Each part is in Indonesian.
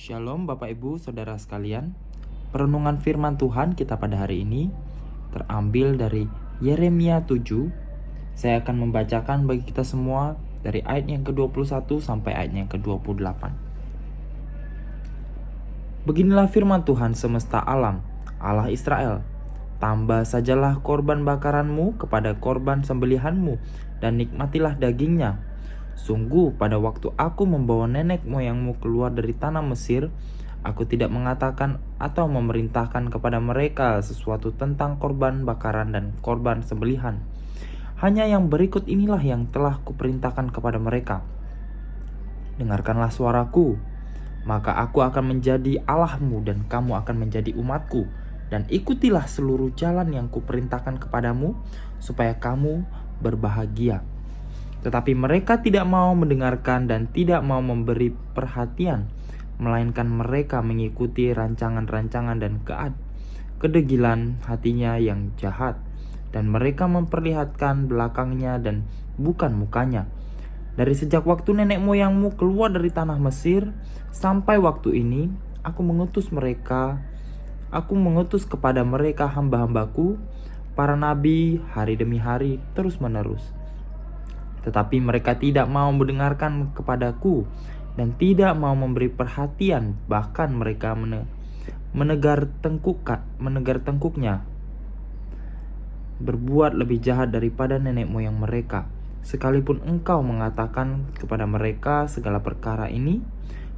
Shalom Bapak Ibu Saudara sekalian. Perenungan firman Tuhan kita pada hari ini terambil dari Yeremia 7. Saya akan membacakan bagi kita semua dari ayat yang ke-21 sampai ayat yang ke-28. Beginilah firman Tuhan semesta alam, Allah Israel. Tambah sajalah korban bakaranmu kepada korban sembelihanmu dan nikmatilah dagingnya. Sungguh pada waktu aku membawa nenek moyangmu keluar dari tanah Mesir, aku tidak mengatakan atau memerintahkan kepada mereka sesuatu tentang korban bakaran dan korban sembelihan. Hanya yang berikut inilah yang telah kuperintahkan kepada mereka. Dengarkanlah suaraku, maka aku akan menjadi Allahmu dan kamu akan menjadi umatku. Dan ikutilah seluruh jalan yang kuperintahkan kepadamu, supaya kamu berbahagia. Tetapi mereka tidak mau mendengarkan dan tidak mau memberi perhatian, melainkan mereka mengikuti rancangan-rancangan dan kedegilan hatinya yang jahat, dan mereka memperlihatkan belakangnya dan bukan mukanya. Dari sejak waktu nenek moyangmu keluar dari tanah Mesir sampai waktu ini, aku mengutus kepada mereka hamba-hambaku, para nabi, hari demi hari terus menerus. Tetapi mereka tidak mau mendengarkan kepadaku dan tidak mau memberi perhatian, bahkan mereka menegar tengkuknya, berbuat lebih jahat daripada nenek moyang mereka. Sekalipun engkau mengatakan kepada mereka segala perkara ini,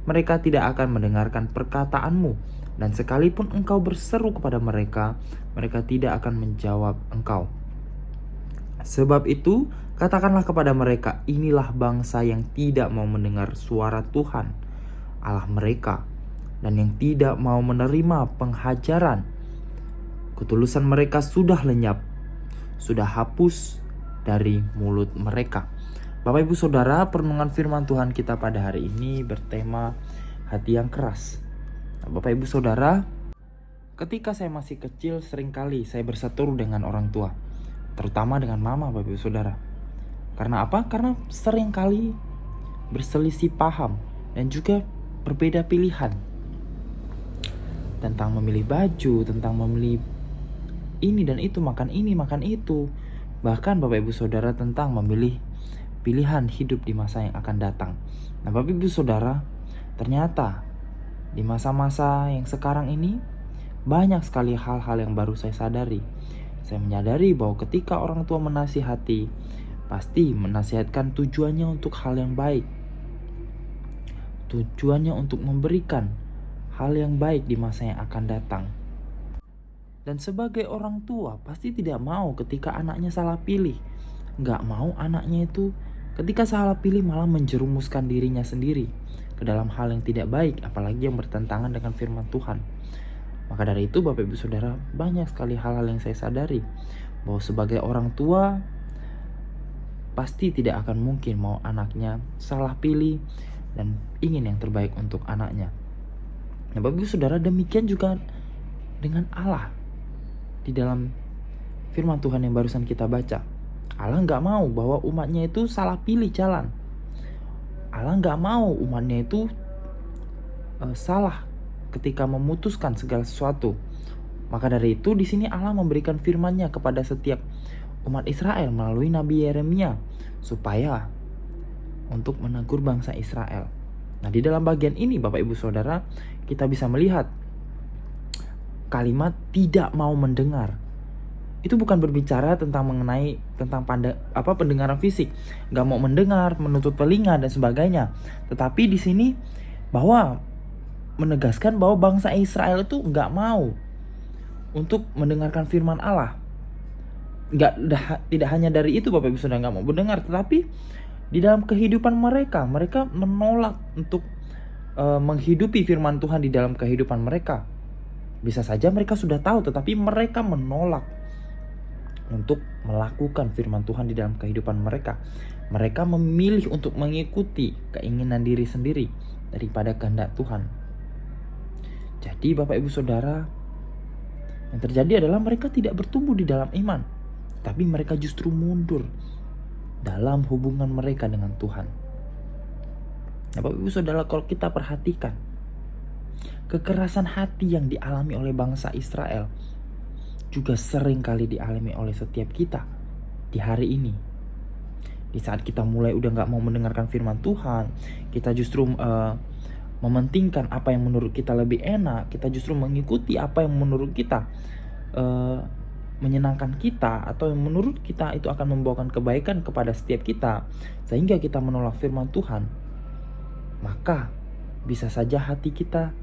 mereka tidak akan mendengarkan perkataanmu. Dan sekalipun engkau berseru kepada mereka, mereka tidak akan menjawab engkau. Sebab itu, katakanlah kepada mereka, inilah bangsa yang tidak mau mendengar suara Tuhan, Allah mereka, dan yang tidak mau menerima penghajaran. Ketulusan mereka sudah lenyap, sudah hapus dari mulut mereka. Bapak Ibu Saudara, perenungan firman Tuhan kita pada hari ini bertema hati yang keras. Bapak Ibu Saudara, ketika saya masih kecil, seringkali saya berseteru dengan orang tua, terutama dengan mama, Bapak Ibu Saudara. Karena apa? Karena seringkali berselisih paham dan juga berbeda pilihan tentang memilih baju, tentang memilih ini dan itu, makan ini, makan itu. Bahkan Bapak Ibu Saudara tentang memilih pilihan hidup di masa yang akan datang. Nah Bapak Ibu Saudara, ternyata di masa-masa yang sekarang ini banyak sekali hal-hal yang baru saya sadari. Saya menyadari bahwa ketika orang tua menasihati, pasti menasihatkan tujuannya untuk hal yang baik. Tujuannya untuk memberikan hal yang baik di masa yang akan datang. Dan sebagai orang tua pasti tidak mau ketika anaknya salah pilih. Gak mau anaknya itu ketika salah pilih malah menjerumuskan dirinya sendiri ke dalam hal yang tidak baik, apalagi yang bertentangan dengan firman Tuhan. Maka dari itu Bapak Ibu Saudara, banyak sekali hal-hal yang saya sadari bahwa sebagai orang tua pasti tidak akan mungkin mau anaknya salah pilih dan ingin yang terbaik untuk anaknya. Nah Bapak Ibu Saudara, demikian juga dengan Allah. Di dalam firman Tuhan yang barusan kita baca, Allah gak mau bahwa umatnya itu salah pilih jalan. Allah gak mau umatnya itu salah ketika memutuskan segala sesuatu. Maka dari itu di sini Allah memberikan firman-Nya kepada setiap umat Israel melalui Nabi Yeremia supaya untuk menegur bangsa Israel. Nah, di dalam bagian ini Bapak Ibu Saudara, kita bisa melihat kalimat tidak mau mendengar. Itu bukan berbicara tentang pendengaran fisik, gak mau mendengar, menutup telinga dan sebagainya. Tetapi di sini bahwa menegaskan bahwa bangsa Israel itu gak mau untuk mendengarkan firman Allah. Tidak hanya dari itu Bapak Ibu Saudara gak mau mendengar, tetapi di dalam kehidupan mereka menolak untuk menghidupi firman Tuhan di dalam kehidupan mereka. Bisa saja mereka sudah tahu, tetapi mereka menolak untuk melakukan firman Tuhan di dalam kehidupan mereka. Mereka memilih untuk mengikuti keinginan diri sendiri daripada kehendak Tuhan. Jadi Bapak Ibu Saudara, yang terjadi adalah mereka tidak bertumbuh di dalam iman, tapi mereka justru mundur dalam hubungan mereka dengan Tuhan. Nah Bapak Ibu Saudara, kalau kita perhatikan Kekerasan hati yang dialami oleh bangsa Israel juga sering kali dialami oleh setiap kita di hari ini. Di saat kita mulai udah gak mau mendengarkan firman Tuhan, kita justru mementingkan apa yang menurut kita lebih enak, kita justru mengikuti apa yang menurut kita menyenangkan kita, atau yang menurut kita itu akan membawakan kebaikan kepada setiap kita, sehingga kita menolak firman Tuhan. Maka bisa saja hati kita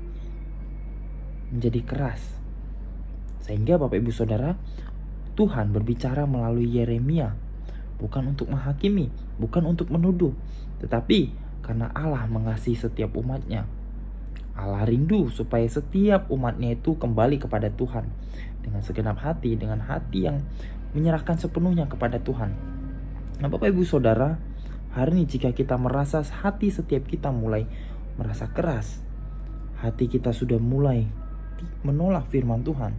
menjadi keras. Sehingga Bapak Ibu Saudara, Tuhan berbicara melalui Yeremia bukan untuk menghakimi, bukan untuk menuduh, tetapi karena Allah mengasihi setiap umatnya. Allah rindu supaya setiap umatnya itu kembali kepada Tuhan dengan segenap hati, dengan hati yang menyerahkan sepenuhnya kepada Tuhan. Nah Bapak Ibu Saudara, hari ini jika kita merasa hati setiap kita mulai merasa keras, hati kita sudah mulai menolak firman Tuhan,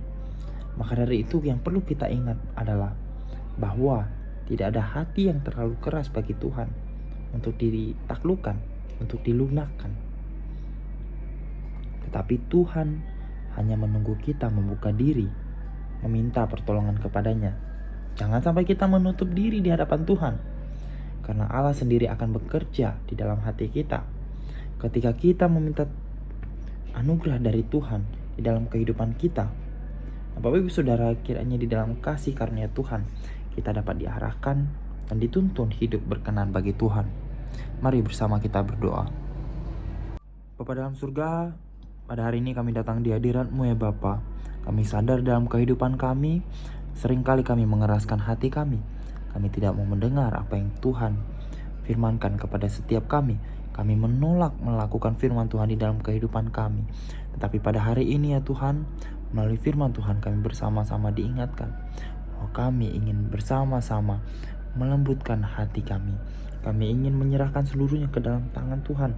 maka dari itu yang perlu kita ingat adalah bahwa tidak ada hati yang terlalu keras bagi Tuhan untuk ditaklukkan, untuk dilunakkan. Tetapi Tuhan hanya menunggu kita membuka diri, meminta pertolongan kepadanya. Jangan sampai kita menutup diri di hadapan Tuhan, karena Allah sendiri akan bekerja di dalam hati kita. Ketika kita meminta anugerah dari Tuhan di dalam kehidupan kita, Bapak Ibu Saudara, kiranya di dalam kasih karunia Tuhan kita dapat diarahkan dan dituntun hidup berkenan bagi Tuhan. Mari bersama kita berdoa. Bapa dalam surga, pada hari ini kami datang di hadirat-Mu ya Bapa. Kami sadar dalam kehidupan kami, seringkali kami mengeraskan hati kami. Kami tidak mau mendengar apa yang Tuhan firmankan kepada setiap kami. Kami menolak melakukan firman Tuhan di dalam kehidupan kami. Tetapi pada hari ini ya Tuhan, melalui firman Tuhan kami bersama-sama diingatkan bahwa kami ingin bersama-sama melembutkan hati kami. Kami ingin menyerahkan seluruhnya ke dalam tangan Tuhan.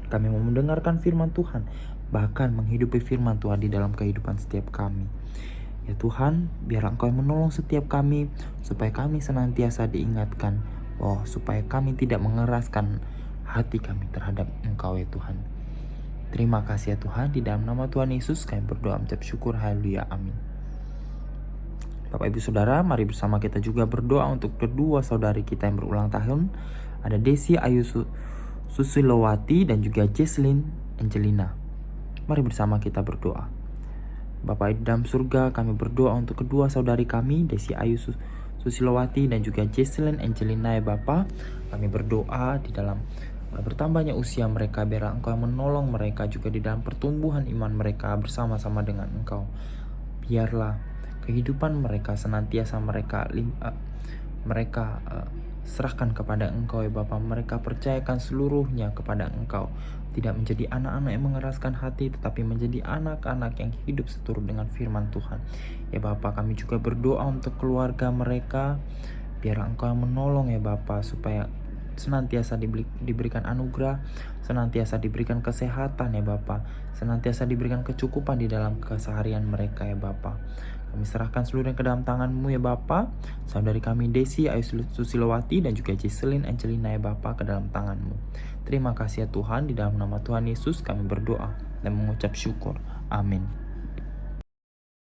Kami mau mendengarkan firman Tuhan, bahkan menghidupi firman Tuhan di dalam kehidupan setiap kami. Ya Tuhan, biar Engkau menolong setiap kami, supaya kami senantiasa diingatkan, supaya kami tidak mengeraskan hati kami terhadap Engkau ya Tuhan. Terima kasih ya Tuhan, di dalam nama Tuhan Yesus kami berdoa mengucap syukur, haleluya, amin. Bapak Ibu Saudara, mari bersama kita juga berdoa untuk kedua saudari kita yang berulang tahun. Ada Desi Ayu Susilowati dan juga Jesslyn Angelina. Mari bersama kita berdoa. Bapak dalam surga, kami berdoa untuk kedua saudari kami, Desi Ayu Susilowati dan juga Jesslyn Angelina ya Bapak. Kami berdoa di dalam bertambahnya usia mereka, biar Engkau menolong mereka juga di dalam pertumbuhan iman mereka bersama-sama dengan Engkau. Biarlah kehidupan mereka senantiasa mereka serahkan kepada Engkau ya Bapa. Mereka percayakan seluruhnya kepada Engkau. Tidak menjadi anak-anak yang mengeraskan hati, tetapi menjadi anak-anak yang hidup seturut dengan firman Tuhan. Ya Bapa, kami juga berdoa untuk keluarga mereka. Biar Engkau menolong ya Bapa, supaya senantiasa diberikan anugerah, senantiasa diberikan kesehatan ya Bapa, senantiasa diberikan kecukupan di dalam keseharian mereka ya Bapa. Kami serahkan seluruhnya ke dalam tangan-Mu ya Bapa. Saudari kami Desi Ayu Susilowati dan juga Jesslyn Angelina ya Bapa, ke dalam tangan-Mu. Terima kasih ya Tuhan, di dalam nama Tuhan Yesus kami berdoa dan mengucap syukur. Amin.